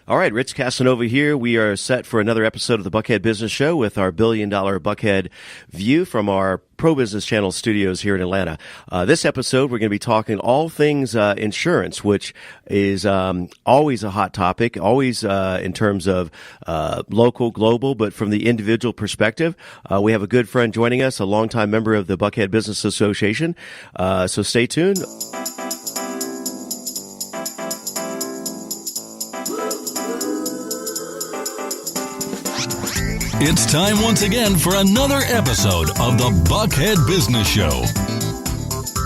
All right, Rich Casanova here. We are set for another episode of the Buckhead Business Show with our $1 billion Buckhead view from our Pro Business Channel studios here in Atlanta. This episode, we're going to be talking all things insurance, which is always a hot topic, always in terms of local, global, but from the individual perspective. We have a good friend joining us, a longtime member of the Buckhead Business Association. So stay tuned. It's time once again for another episode of the Buckhead Business Show.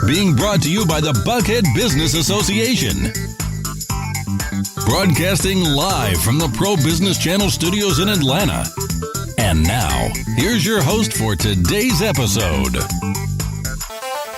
Being brought to you by the Buckhead Business Association. Broadcasting live from the Pro Business Channel studios in Atlanta. And now, here's your host for today's episode.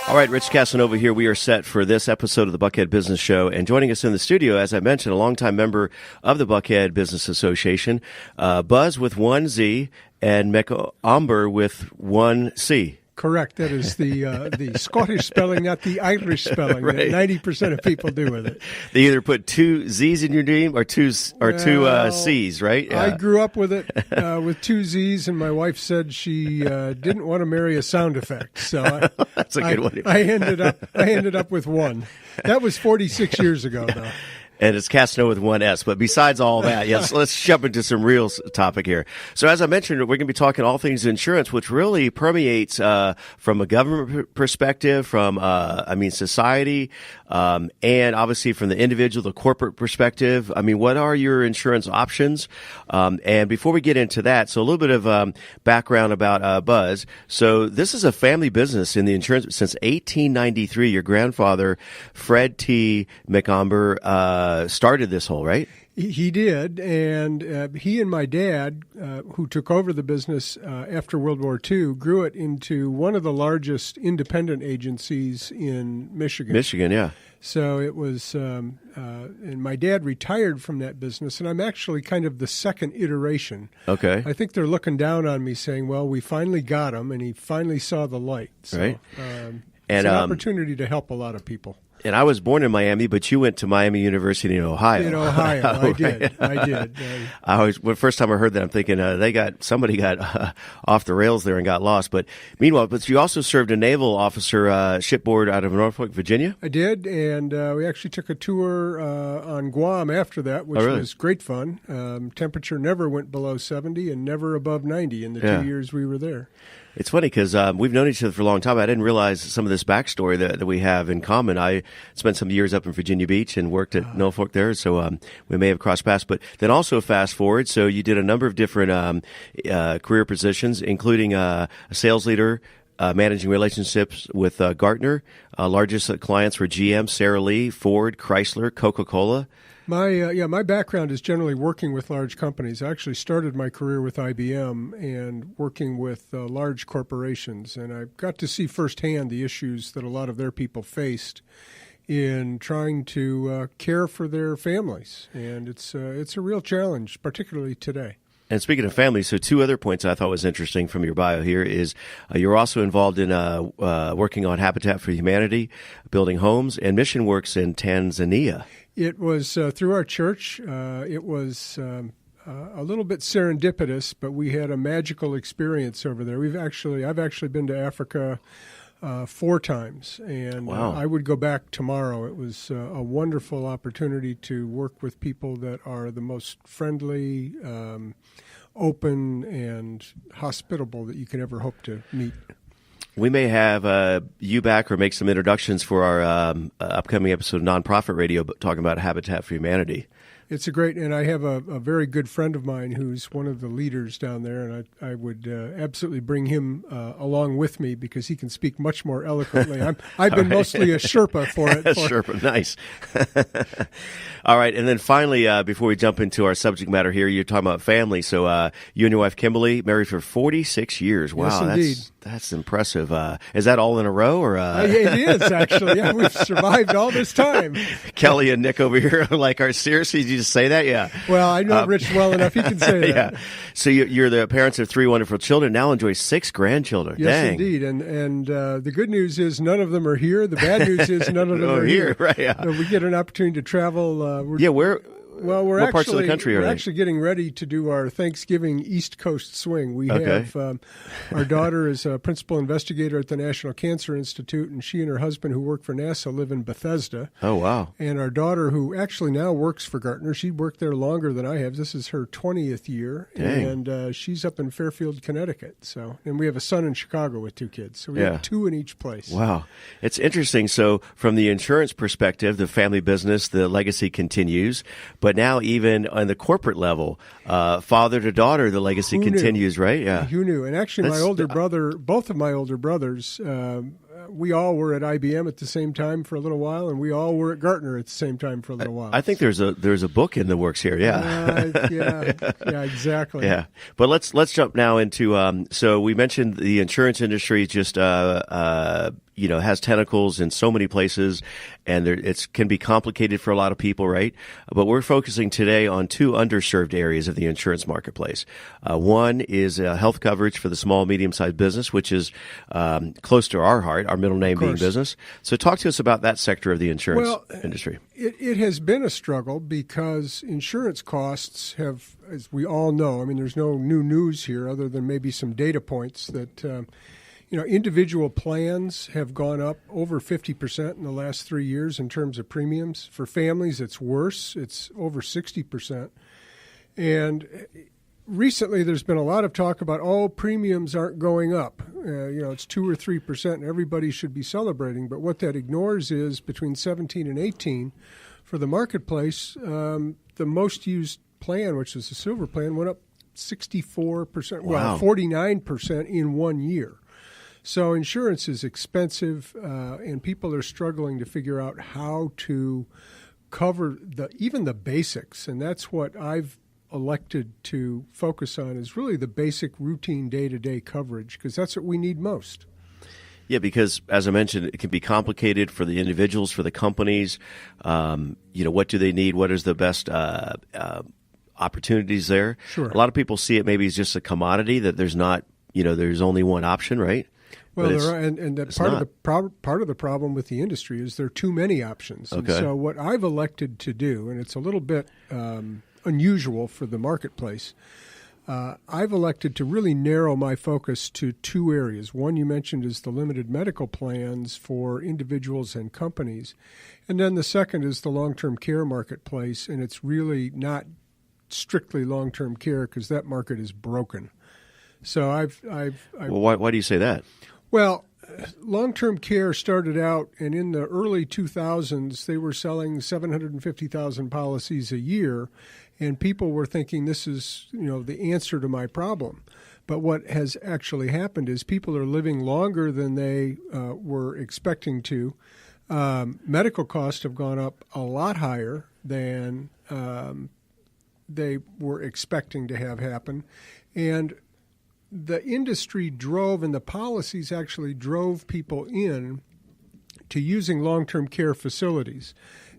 All right, Rich Casanova here. We are set for this episode of the Buckhead Business Show. And joining us in the studio, as I mentioned, a longtime member of the Buckhead Business Association, Buz with one Z and McOmber with one C. Correct. That is the Scottish spelling, not the Irish spelling Right. that 90% of people do with it. They either put two Z's in your name or two C's, right? Yeah. I grew up with it with two Z's, and my wife said she didn't want to marry a sound effect. So That's a good one. I ended up with one. That was 46 years ago, though. And it's Casanova with one S. But besides all that, yes, let's jump into some real topic here. So as I mentioned, we're going to be talking all things insurance, which really permeates from a government perspective, from society, and obviously from the individual, the corporate perspective. I mean, what are your insurance options? And before we get into that, so a little bit of background about Buz. So this is a family business in the insurance since 1893. Your grandfather, Fred T. McOmber, started this whole, right? He did, and he and my dad, who took over the business after World War II, grew it into one of the largest independent agencies in Michigan. Michigan, yeah. So it was, and my dad retired from that business, and I'm actually kind of the second iteration. Okay. I think they're looking down on me saying, well, we finally got him, and he finally saw the light. So, Right. It's And, an opportunity to help a lot of people. And I was born in Miami, but you went to Miami University in Ohio. In Ohio, I did. First time I heard that, I'm thinking somebody got off the rails there and got lost. But meanwhile, you also served a naval officer shipboard out of Norfolk, Virginia. I did, and we actually took a tour on Guam after that, which was great fun. Temperature never went below 70 and never above 90 in the 2 years we were there. It's funny because we've known each other for a long time. I didn't realize some of this backstory that we have in common. I spent some years up in Virginia Beach and worked at Norfolk there, so we may have crossed paths. But then also fast forward, so you did a number of different career positions, including a sales leader, managing relationships with Gartner. Largest clients were GM, Sara Lee, Ford, Chrysler, Coca Cola. My background is generally working with large companies. I actually started my career with IBM and working with large corporations, and I got to see firsthand the issues that a lot of their people faced in trying to care for their families, and it's a real challenge, particularly today. And speaking of family, so two other points I thought was interesting from your bio here is you're also involved in working on Habitat for Humanity, building homes, and mission works in Tanzania. It was through our church. It was a little bit serendipitous, but we had a magical experience over there. I've actually been to Africa 4 times, and Wow. I would go back tomorrow. It was a wonderful opportunity to work with people that are the most friendly, open, and hospitable that you can ever hope to meet. We may have you back or make some introductions for our upcoming episode of Nonprofit Radio talking about Habitat for Humanity. It's and I have a very good friend of mine who's one of the leaders down there, and I would absolutely bring him along with me because he can speak much more eloquently. I've been mostly a Sherpa for it. Sherpa, nice. All right, and then finally, before we jump into our subject matter here, you're talking about family. So you and your wife, Kimberly, married for 46 years. Wow, yes, indeed. That's impressive. Is that all in a row? Or it is, actually. Yeah, we've survived all this time. Kelly and Nick over here are like, seriously, did you just say that? Yeah. Well, I know Rich well enough. He can say that. Yeah. So you're the parents of 3 wonderful children, now enjoy 6 grandchildren. Yes, Dang. indeed. And the good news is none of them are here. The bad news is none of them are here. Right, yeah. So we get an opportunity to travel. Well, what parts of the country are we're they? actually getting ready to do our Thanksgiving East Coast swing. We have our daughter is a principal investigator at the National Cancer Institute, and she and her husband, who work for NASA, live in Bethesda. Oh, wow. And our daughter, who actually now works for Gartner, she worked there longer than I have. This is her 20th year, Dang. and she's up in Fairfield, Connecticut. So, and we have a son in Chicago with 2 kids. So we have 2 in each place. Wow. It's interesting. So from the insurance perspective, the family business, the legacy continues. But now even on the corporate level, father to daughter, the legacy continues, right? Yeah. Who knew? And actually, my older brother, both of my older brothers, we all were at IBM at the same time for a little while, and we all were at Gartner at the same time for a little while. I think there's a book in the works here. Yeah. Yeah, exactly. Yeah. But let's jump now into so we mentioned the insurance industry just has tentacles in so many places, and it can be complicated for a lot of people, right? But we're focusing today on 2 underserved areas of the insurance marketplace. One is health coverage for the small, medium-sized business, which is close to our heart, our middle name being business. So talk to us about that sector of the insurance industry. It has been a struggle because insurance costs have, as we all know, I mean, there's no new news here other than maybe some data points that individual plans have gone up over 50% in the last 3 years in terms of premiums. For families, it's worse. It's over 60%. And recently, there's been a lot of talk about, premiums aren't going up. It's 2 or 3%, and everybody should be celebrating. But what that ignores is between 17 and 18, for the marketplace, the most used plan, which is the silver plan, went up 64%, Wow. 49% in 1 year. So insurance is expensive, and people are struggling to figure out how to cover even the basics, and that's what I've elected to focus on is really the basic routine day-to-day coverage, because that's what we need most. Yeah, because as I mentioned, it can be complicated for the individuals, for the companies. What do they need? What is the best opportunities there? Sure. A lot of people see it maybe as just a commodity that there's not, there's only one option, right? Well, part of the problem with the industry is there are too many options. Okay. And so what I've elected to do, and it's a little bit unusual for the marketplace, I've elected to really narrow my focus to 2 areas. One you mentioned is the limited medical plans for individuals and companies. And then the second is the long-term care marketplace, and it's really not strictly long-term care because that market is broken. So Well, why do you say that? Well, long-term care started out, and in the early 2000s, they were selling 750,000 policies a year, and people were thinking this is, the answer to my problem. But what has actually happened is people are living longer than they were expecting to. Medical costs have gone up a lot higher than they were expecting to have happen, and the industry drove, and the policies actually drove people in to using long-term care facilities,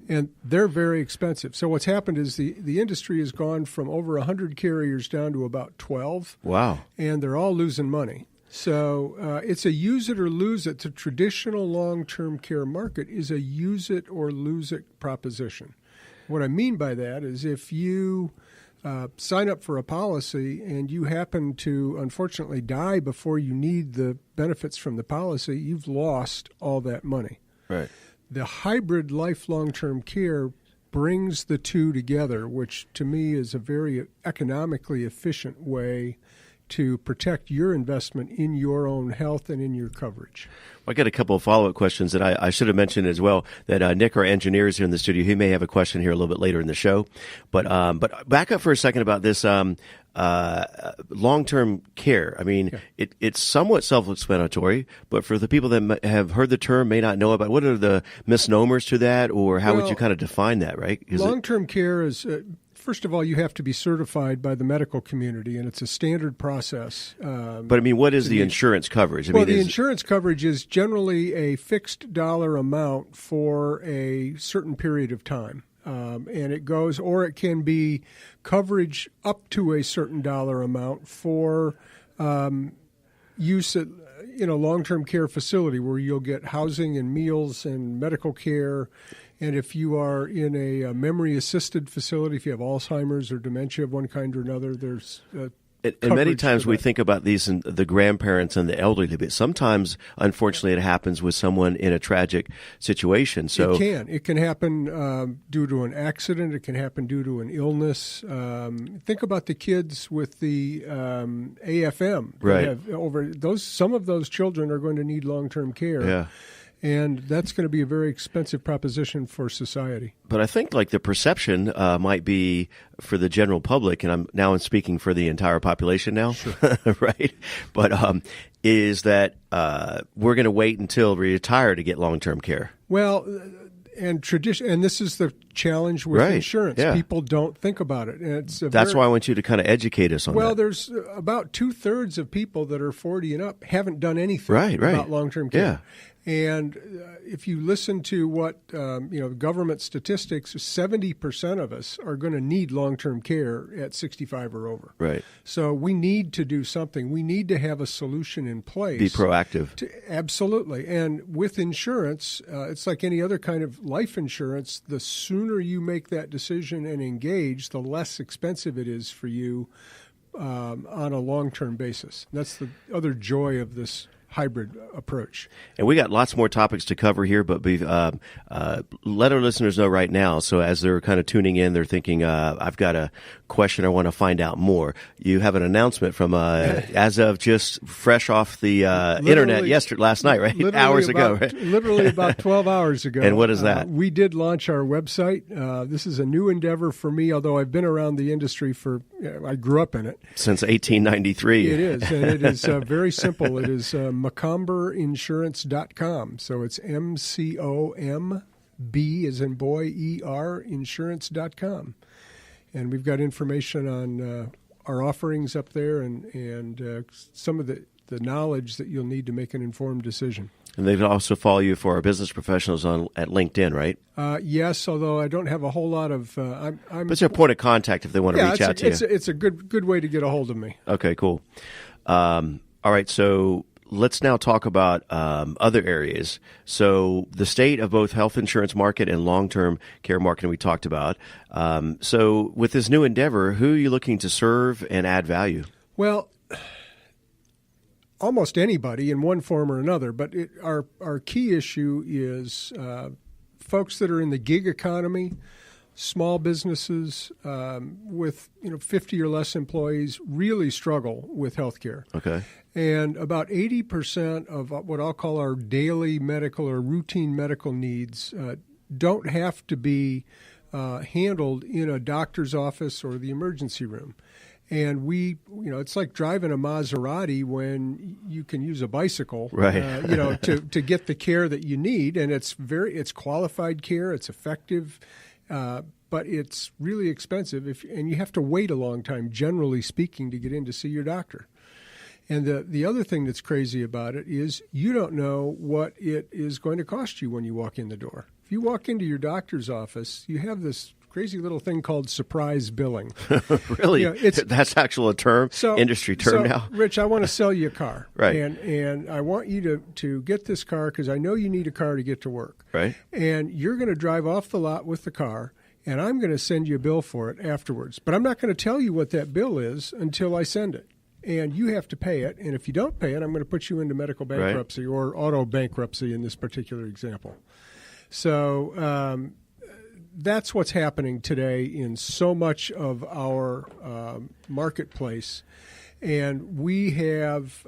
and they're very expensive. So what's happened is the industry has gone from over 100 carriers down to about 12. Wow. And they're all losing money. So it's a use it or lose it. The traditional long-term care market is a use it or lose it proposition. What I mean by that is if you sign up for a policy and you happen to unfortunately die before you need the benefits from the policy, you've lost all that money. Right. The hybrid life long-term care brings the two together, which to me is a very economically efficient way to protect your investment in your own health and in your coverage. I got a couple of follow-up questions that I should have mentioned as well, that Nick, our engineer, is here in the studio. He may have a question here a little bit later in the show. But back up for a second about this long-term care. I mean, it's somewhat self-explanatory, but for the people that have heard the term, may not know about, what are the misnomers to that, or how would you kind of define that, right? Long-term care is... First of all, you have to be certified by the medical community, and it's a standard process. But, I mean, what is the insurance coverage? The insurance coverage is generally a fixed dollar amount for a certain period of time. And it goes, or it can be coverage up to a certain dollar amount for use at long-term care facility where you'll get housing and meals and medical care And if you are in a memory-assisted facility, if you have Alzheimer's or dementia of one kind or another, there's and many times we think about these and the grandparents and the elderly, but sometimes, unfortunately, it happens with someone in a tragic situation. So it can happen due to an accident. It can happen due to an illness. Think about the kids with the AFM. Right. Some of those children are going to need long-term care. Yeah. And that's going to be a very expensive proposition for society. But I think like the perception might be for the general public, and I'm speaking for the entire population now, sure. right? But is that we're going to wait until we retire to get long-term care? Well, and this is the challenge with insurance. Yeah. People don't think about it. And that's why I want you to kind of educate us on that. Well, there's about 2/3 of people that are 40 and up haven't done anything right. about long-term care. Yeah. And if you listen to what government statistics, 70% of us are going to need long-term care at 65 or over. Right. So we need to do something. We need to have a solution in place. Be proactive. Absolutely. And with insurance, it's like any other kind of life insurance. The sooner you make that decision and engage, the less expensive it is for you on a long-term basis. That's the other joy of this hybrid approach. And we got lots more topics to cover here, but let our listeners know right now. So as they're kind of tuning in, they're thinking, I've got a question I want to find out more. You have an announcement from, as of just fresh off the internet last night, right? Hours ago, right? Literally about 12 hours ago. And what is that? We did launch our website. This is a new endeavor for me, although I've been around the industry I grew up in it. Since 1893. It is, and it is very simple. It is McOmberInsurance.com. So it's MCOMB as in boy, ER, insurance.com. And we've got information on our offerings up there and some of the knowledge that you'll need to make an informed decision. And they can also follow you for our business professionals at LinkedIn, right? Yes, although I don't have a whole lot of. But it's a point of contact if they want to reach out to you. It's a good way to get a hold of me. Okay, cool. All right, so let's now talk about other areas. So the state of both health insurance market and long-term care market we talked about. So with this new endeavor, who are you looking to serve and add value? Well, almost anybody in one form or another. But our key issue is folks that are in the gig economy, small businesses with 50 or less employees really struggle with healthcare. Okay. And about 80% of what I'll call our daily medical or routine medical needs don't have to be handled in a doctor's office or the emergency room. And it's like driving a Maserati when you can use a bicycle, right? To get the care that you need. And it's qualified care, it's effective, but it's really expensive. And you have to wait a long time, generally speaking, to get in to see your doctor. And the other thing that's crazy about it is you don't know what it is going to cost you when you walk in the door. If you walk into your doctor's office, you have this crazy little thing called surprise billing. Really? That's actual industry term now? Rich, I want to sell you a car. Right. And I want you to get this car because I know you need a car to get to work. Right. And you're going to drive off the lot with the car, and I'm going to send you a bill for it afterwards. But I'm not going to tell you what that bill is until I send it. And you have to pay it. And if you don't pay it, I'm going to put you into medical bankruptcy or auto bankruptcy in this particular example. So that's what's happening today in so much of our marketplace. And we have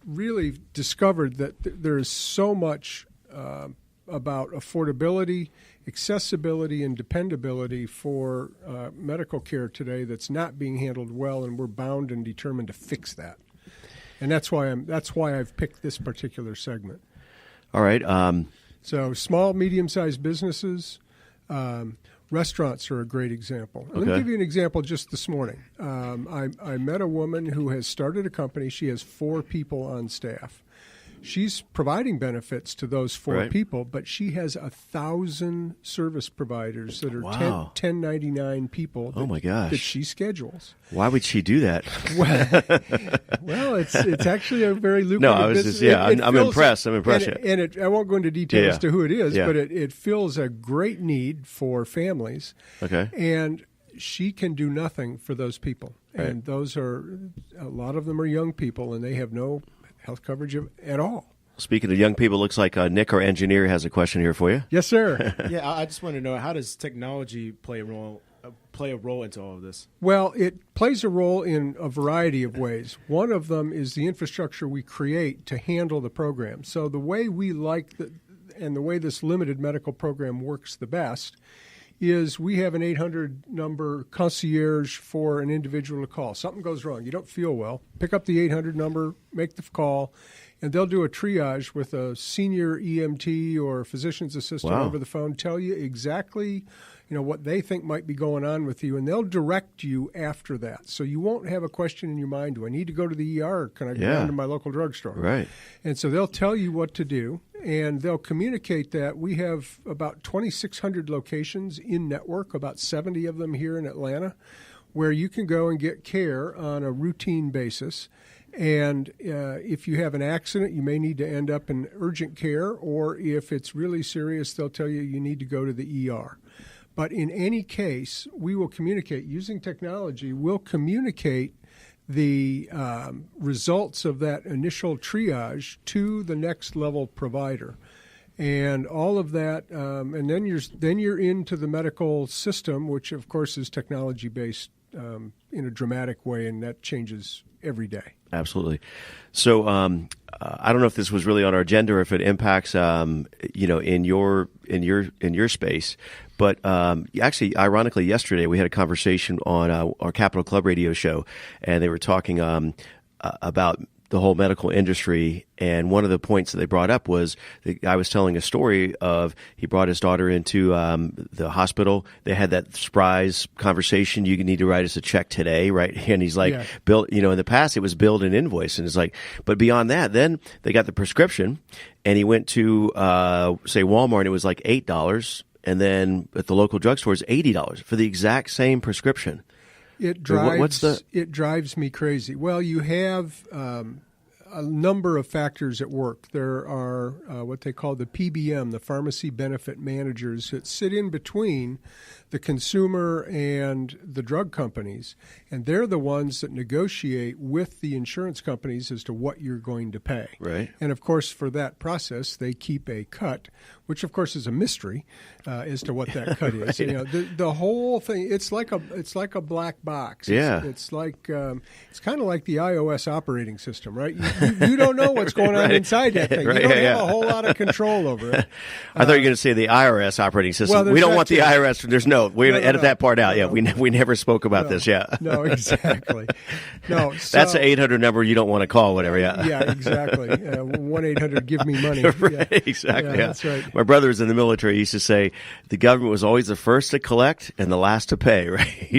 really discovered that there is so much about affordability, accessibility, and dependability for medical care today that's not being handled well, and we're bound and determined to fix that. And that's why I've picked this particular segment. All right. So small, medium-sized businesses, restaurants are a great example. Okay. Let me give you an example just this morning. I met a woman who has started a company. She has 4 people on staff. she's providing benefits to those 4 Right. people, but she has 1,000 service providers that are Wow. 1099 people Oh, my gosh. that she schedules. Why would she do that? Well, it's actually a very lucrative No, I was business. just, yeah, I'm fills- impressed. I'm impressed. And I won't go into detail Yeah. as to who it is, Yeah. but it fills a great need for families. Okay. And she can do nothing for those people. Right. And those are, a lot of them are young people, and they have no health coverage at all. Speaking of young people, looks like Nick, our engineer, has a question here for you. Yes, sir. Yeah, I just want to know, how does technology play a role into all of this? Well, it plays a role in a variety of ways. One of them is the infrastructure we create to handle the program. So the way we and the way this limited medical program works the best is we have an 800 number concierge for an individual to call. Something goes wrong. You don't feel well. Pick up the 800 number, make the call, and they'll do a triage with a senior EMT or physician's assistant Wow. over the phone, tell you exactly what they think might be going on with you, and they'll direct you after that. So you won't have a question in your mind, do I need to go to the ER or can I go down to my local drugstore? Right. And so they'll tell you what to do, and they'll communicate that. We have about 2,600 locations in network, about 70 of them here in Atlanta, where you can go and get care on a routine basis. And if you have an accident, you may need to end up in urgent care, or if it's really serious, they'll tell you need to go to the ER. But in any case, we will communicate using technology. We'll communicate the results of that initial triage to the next level provider, and all of that. And then you're into the medical system, which of course is technology based in a dramatic way, and that changes every day. Absolutely. So I don't know if this was really on our agenda or if it impacts, in your space. But actually, ironically, yesterday we had a conversation on our Capital Club radio show, and they were talking about the whole medical industry. And one of the points that they brought up was the guy was telling a story of he brought his daughter into the hospital. They had that surprise conversation. You need to write us a check today, right? And he's like, Yeah. "Bill, in the past it was billed an invoice." And it's like, but beyond that, then they got the prescription, and he went to say Walmart, and it was like $8. And then at the local drugstore, it's $80 for the exact same prescription. It drives What's it drives me crazy. Well, you have a number of factors at work. There are what they call the PBM, the pharmacy benefit managers, that sit in between the consumer and the drug companies, and they're the ones that negotiate with the insurance companies as to what you're going to pay. Right. And of course, for that process, they keep a cut, which of course is a mystery as to what that cut is. Right. The whole thing, it's like a black box. Yeah. It's like it's kind of like the iOS operating system, right? You don't know what's going on Right. inside that thing. Right, You don't yeah, have yeah. a whole lot of control over it. I thought you were going to say the IRS operating system. Well, there's we don't that want the too. IRS. We're going to No, edit that part out. no, Yeah, no. we never spoke about this. Yeah. No, exactly. No, That's an 800 number you don't want to call, whatever. Yeah. Yeah, exactly. 1-800 give me money. Right, Yeah. exactly. Yeah, Yeah. that's right. My brother was in the military. He used to say the government was always the first to collect and the last to pay. Right.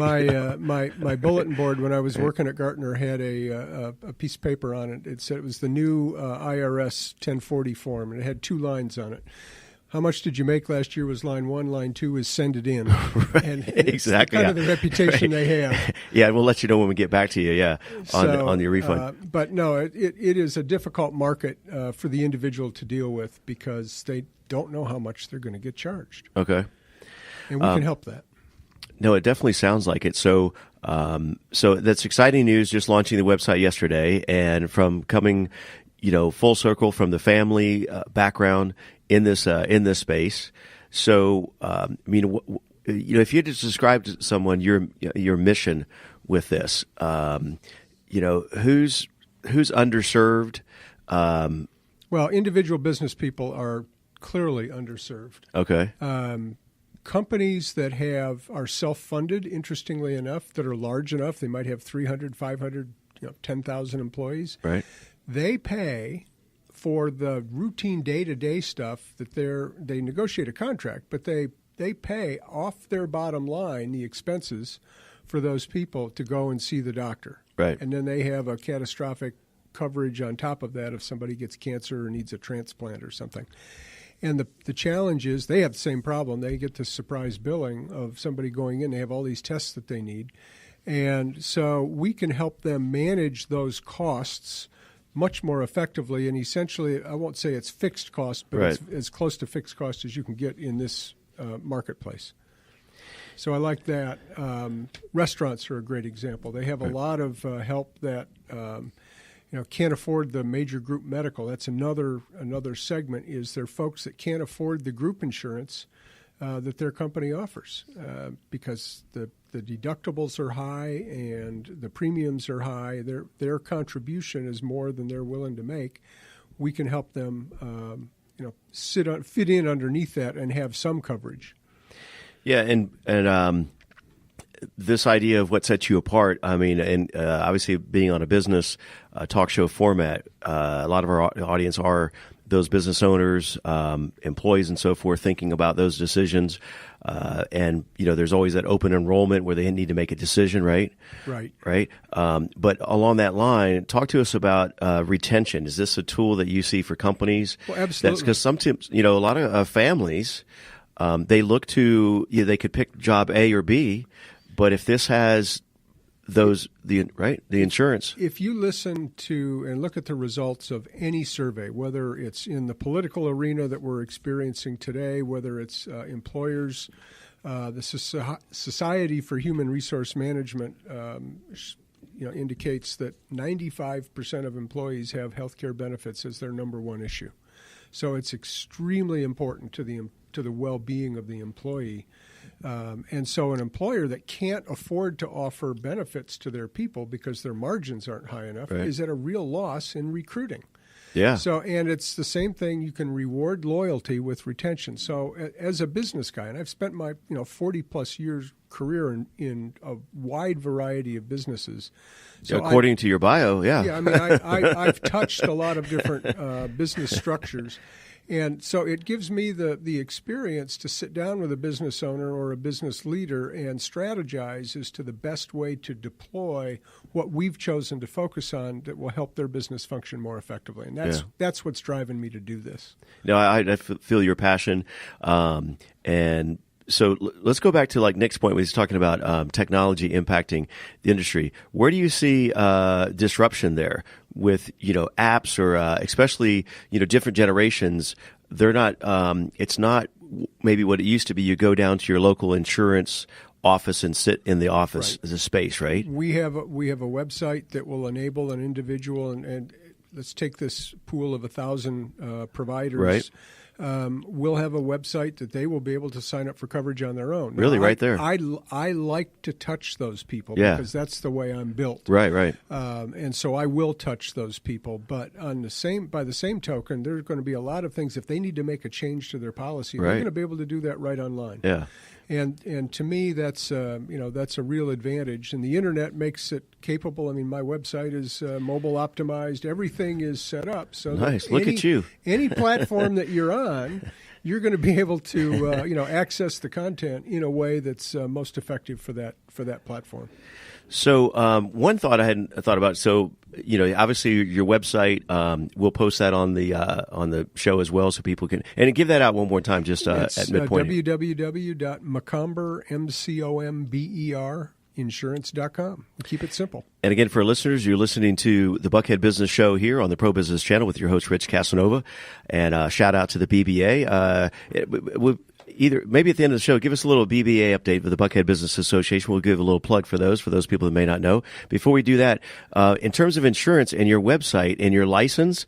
My bulletin board when I was working at Gartner had a piece of paper on it. It said it was the new IRS 1040 form, and it had 2 lines on it. How much did you make last year was line 1. Line 2 is send it in. Right, And it's exactly. kind of the reputation they have. Yeah, we'll let you know when we get back to you. Yeah, on your refund. But no, it is a difficult market for the individual to deal with because they don't know how much they're going to get charged. Okay. And we can help that. No, it definitely sounds like it. So, so that's exciting news. Just launching the website yesterday, and from coming, full circle from the family background in this space. So, if you had to describe to someone your mission with this, who's underserved? Well, individual business people are clearly underserved. Okay. Companies that are self-funded, interestingly enough, that are large enough, they might have 300, 500, 10,000 employees. Right. They pay for the routine day-to-day stuff that they negotiate a contract, but they pay off their bottom line the expenses for those people to go and see the doctor. Right. And then they have a catastrophic coverage on top of that if somebody gets cancer or needs a transplant or something. And the challenge is they have the same problem. They get the surprise billing of somebody going in. They have all these tests that they need. And so we can help them manage those costs much more effectively. And essentially, I won't say it's fixed cost, but it's as close to fixed cost as you can get in this marketplace. So I like that. Restaurants are a great example. They have a lot of help that can't afford the major group medical. That's another segment. Is there folks that can't afford the group insurance that their company offers because the deductibles are high and the premiums are high. Their contribution is more than they're willing to make. We can help them, fit in underneath that and have some coverage. Yeah, and this idea of what sets you apart, I mean, and obviously being on a business talk show format, a lot of our audience are those business owners, employees and so forth, thinking about those decisions. And, there's always that open enrollment where they need to make a decision, right? Right. But along that line, talk to us about retention. Is this a tool that you see for companies? Well, absolutely. Because sometimes, a lot of families, they look to, they could pick job A or B, but if this has the insurance. If you listen to and look at the results of any survey, whether it's in the political arena that we're experiencing today, whether it's employers, the Society for Human Resource Management, indicates that 95% of employees have health care benefits as their number one issue. So it's extremely important to the well-being of the employee. And so an employer that can't afford to offer benefits to their people because their margins aren't high enough is at a real loss in recruiting. Yeah. So, and it's the same thing. You can reward loyalty with retention. So as a business guy, and I've spent my 40-plus years career in a wide variety of businesses. So according to your bio, yeah. Yeah, I mean, I've touched a lot of different business structures. And so it gives me the experience to sit down with a business owner or a business leader and strategize as to the best way to deploy what we've chosen to focus on that will help their business function more effectively. And that's what's driving me to do this. No, I feel your passion. And so let's go back to like Nick's point when he's talking about technology impacting the industry. Where do you see disruption there with apps or especially different generations? They're not. It's not maybe what it used to be. You go down to your local insurance office and sit in the office as a space, right? We have a website that will enable an individual and let's take this pool of 1,000 providers. Right. We'll have a website that they will be able to sign up for coverage on their own. Really, right there. I like to touch those people because that's the way I'm built. Right. And so I will touch those people. But by the same token, there's going to be a lot of things if they need to make a change to their policy, they're going to be able to do that right online. Yeah. And to me, that's a real advantage. And the internet makes it capable. I mean, my website is mobile optimized. Everything is set up. So nice. Look at you. Any platform that you're on, you're going to be able to access the content in a way that's most effective for that platform. So one thought I hadn't thought about. So obviously your website. We'll post that on the show as well, so people can and give that out one more time. Just at midpoint. www.McOmber insurance.com. We keep it simple. And again, for listeners, you're listening to the Buckhead Business Show here on the Pro Business Channel with your host Rich Casanova. And shout out to the BBA. Either maybe at the end of the show, give us a little BBA update with the Buckhead Business Association. We'll give a little plug for those people that may not know. Before we do that, in terms of insurance and your website and your license,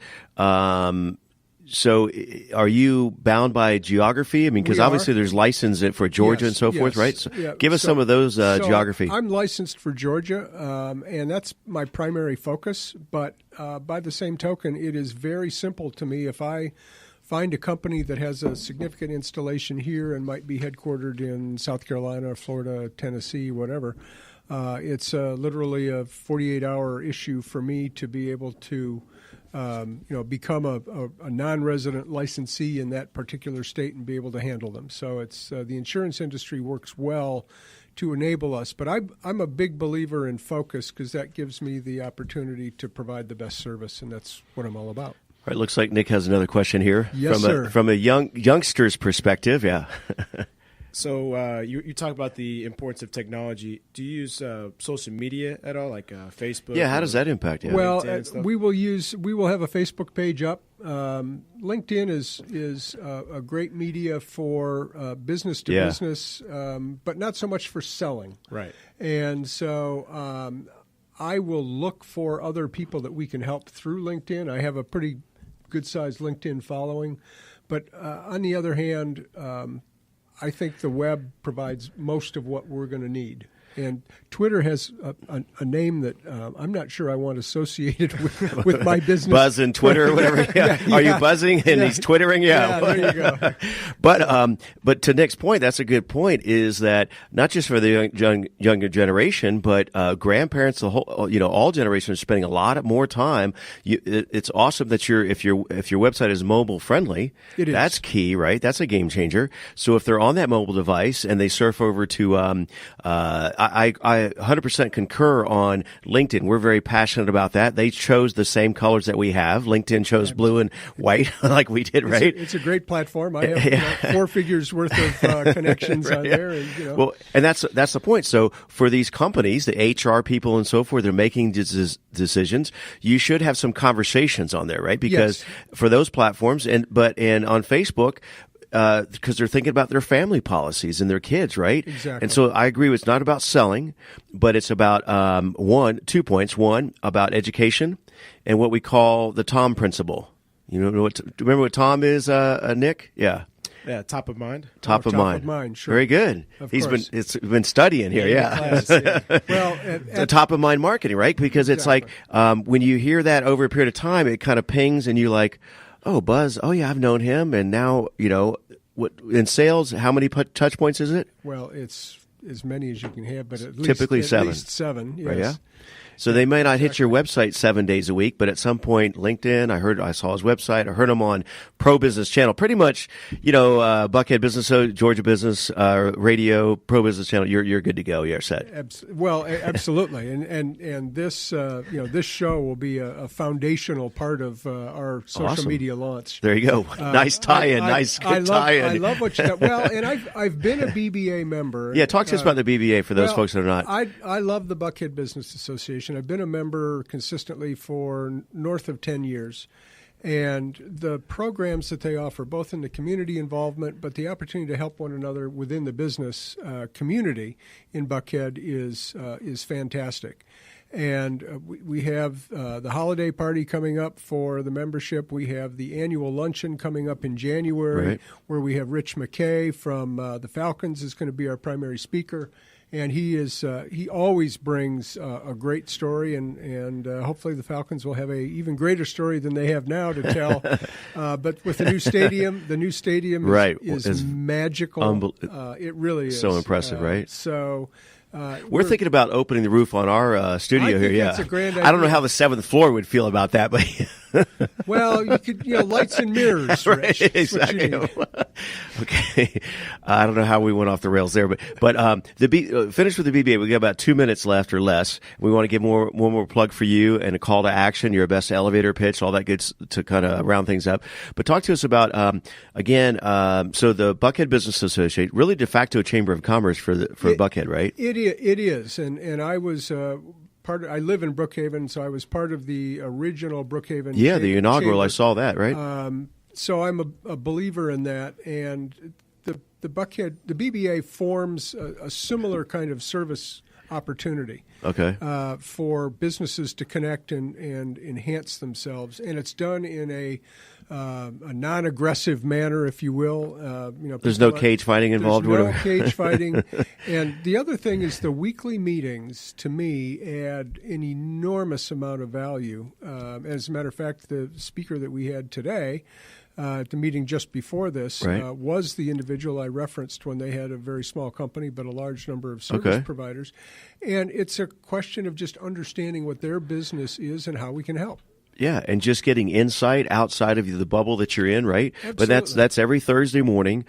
so are you bound by geography? I mean, because obviously there's license for Georgia and so forth, right? So give us some of those geography. I'm licensed for Georgia, and that's my primary focus. But by the same token, it is very simple to me if I find a company that has a significant installation here and might be headquartered in South Carolina, Florida, Tennessee, whatever. It's literally a 48-hour issue for me to be able to become a non-resident licensee in that particular state and be able to handle them. So it's the insurance industry works well to enable us. But I'm a big believer in focus because that gives me the opportunity to provide the best service, and that's what I'm all about. All right, looks like Nick has another question here. Yes, sir. From a youngster's perspective, yeah. So you talk about the importance of technology. Do you use social media at all, like Facebook? Yeah, how does that impact you? Well, we will have a Facebook page up. LinkedIn is a great media for business to business, but not so much for selling. Right. And so I will look for other people that we can help through LinkedIn. I have a pretty good-sized LinkedIn following. But on the other hand, I think the web provides most of what we're going to need. And Twitter has a name that I'm not sure I want associated with my business. Buzz and Twitter, or whatever. Yeah. Are you buzzing and he's twittering? Yeah. There you go. But to Nick's point, that's a good point. Is that not just for the younger generation, but grandparents, all generations are spending a lot more time. It's awesome that if your website is mobile friendly. It is. That's key, right? That's a game changer. So if they're on that mobile device and they surf over to I 100% concur on LinkedIn. We're very passionate about that. They chose the same colors that we have. LinkedIn chose blue and white like we did, right? It's a great platform. I have 4 figures worth of connections on there. And, Well, and that's the point. So for these companies, the HR people and so forth, they're making decisions. You should have some conversations on there, right? Because for those platforms and on Facebook, because they're thinking about their family policies and their kids, right? Exactly. And so I agree. It's not about selling, but it's about 2 points. One, about education and what we call the Tom principle. You know what? Remember what Tom is, Nick? Yeah. Yeah, top of mind. Top of mind. Sure. Very good. He's been studying here. Yeah. Class, yeah. Well, the top of mind marketing, right? Because it's like when you hear that over a period of time, it kind of pings, and you like, oh, Buzz. Oh, yeah, I've known him, and now what in sales? How many touch points is it? Well, it's as many as you can have, but typically 7. At least 7. Yes. Right, yeah. So they may not hit your website 7 days a week, but at some point, LinkedIn, I saw his website, I heard him on Pro Business Channel, pretty much, Buckhead Business, Georgia Business, Radio, Pro Business Channel, you're good to go. You're set. Absolutely. And this, this show will be a foundational part of our social media launch. There you go. Nice tie-in. I love what you got. Well, and I've been a BBA member. Yeah, talk to us about the BBA for those folks that are not. I love the Buckhead Business Association. I've been a member consistently for north of 10 years. And the programs that they offer, both in the community involvement, but the opportunity to help one another within the business community in Buckhead is fantastic. And we have the holiday party coming up for the membership. We have the annual luncheon coming up in January, where we have Rich McKay from the Falcons is going to be our primary speaker. And he always brings a great story, and hopefully the Falcons will have a even greater story than they have now to tell. But with the new stadium is magical. It really is. So impressive, right? So we're thinking about opening the roof on our studio here. Yeah, that's a grand idea. I don't know how the 7th floor would feel about that, but well, you could, lights and mirrors, Rich. Right, exactly. Okay, I don't know how we went off the rails there, but finish with the BBA. We got about 2 minutes left or less. We want to give one more plug for you and a call to action. Your best elevator pitch, all that good to kind of round things up. But talk to us about again. So the Buckhead Business Association, really de facto chamber of commerce for Buckhead, right? It is, and I was. I live in Brookhaven, so I was part of the original Brookhaven. Yeah, the inaugural. chamber. I saw that, right? So I'm a believer in that, and the Buckhead, the BBA forms a similar kind of service opportunity. Okay. For businesses to connect and enhance themselves, and it's done in a non-aggressive manner, if you will. There's no cage fighting involved. There's no cage fighting. And the other thing is the weekly meetings, to me, add an enormous amount of value. As a matter of fact, the speaker that we had today at the meeting just before this was the individual I referenced when they had a very small company but a large number of service providers. And it's a question of just understanding what their business is and how we can help. Yeah, and just getting insight outside of the bubble that you're in, right? Absolutely. But that's every Thursday morning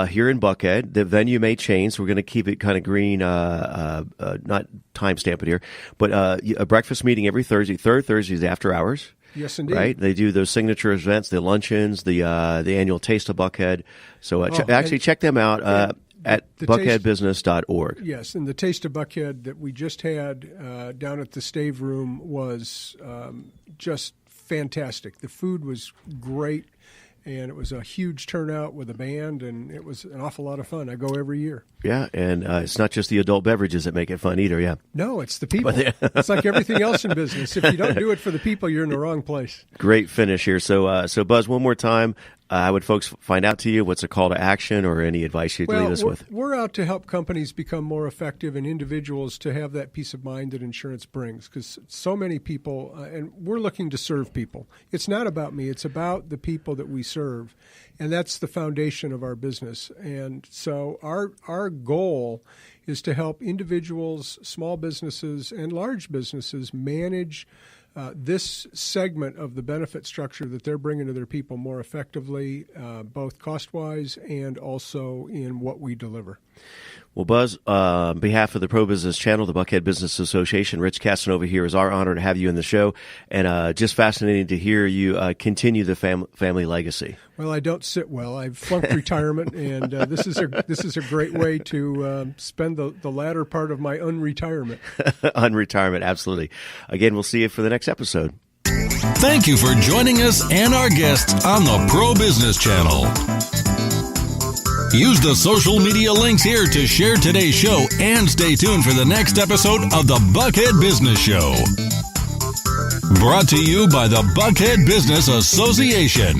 here in Buckhead. The venue may change, so we're going to keep it kind of green, not timestamp it here, but a breakfast meeting every Thursday. Third Thursday is after hours. Yes, indeed. Right? They do those signature events, the luncheons, the annual Taste of Buckhead. So check them out at buckheadbusiness.org. Yes, and the Taste of Buckhead that we just had down at the Stave Room was just fantastic. The food was great, and it was a huge turnout with a band, and it was an awful lot of fun. I go every year. Yeah, and it's not just the adult beverages that make it fun either, yeah. No, it's the people. It's like everything else in business. If you don't do it for the people, you're in the wrong place. Great finish here. So Buz, one more time, how would folks find out to you? What's a call to action or any advice you'd leave us with? We're out to help companies become more effective and individuals to have that peace of mind that insurance brings, because so many people, and we're looking to serve people. It's not about me. It's about the people that we serve, and that's the foundation of our business. And so our goal is to help individuals, small businesses, and large businesses manage this segment of the benefit structure that they're bringing to their people more effectively, both cost-wise and also in what we deliver. Well, Buz, on behalf of the Pro Business Channel, the Buckhead Business Association, Rich Casanova here, is our honor to have you in the show, and just fascinating to hear you continue the family legacy. Well, I don't sit well. I've flunked retirement, and this is a great way to spend the latter part of my unretirement. Unretirement, absolutely. Again, we'll see you for the next episode. Thank you for joining us and our guests on the Pro Business Channel. Use the social media links here to share today's show and stay tuned for the next episode of the Buckhead Business Show. Brought to you by the Buckhead Business Association.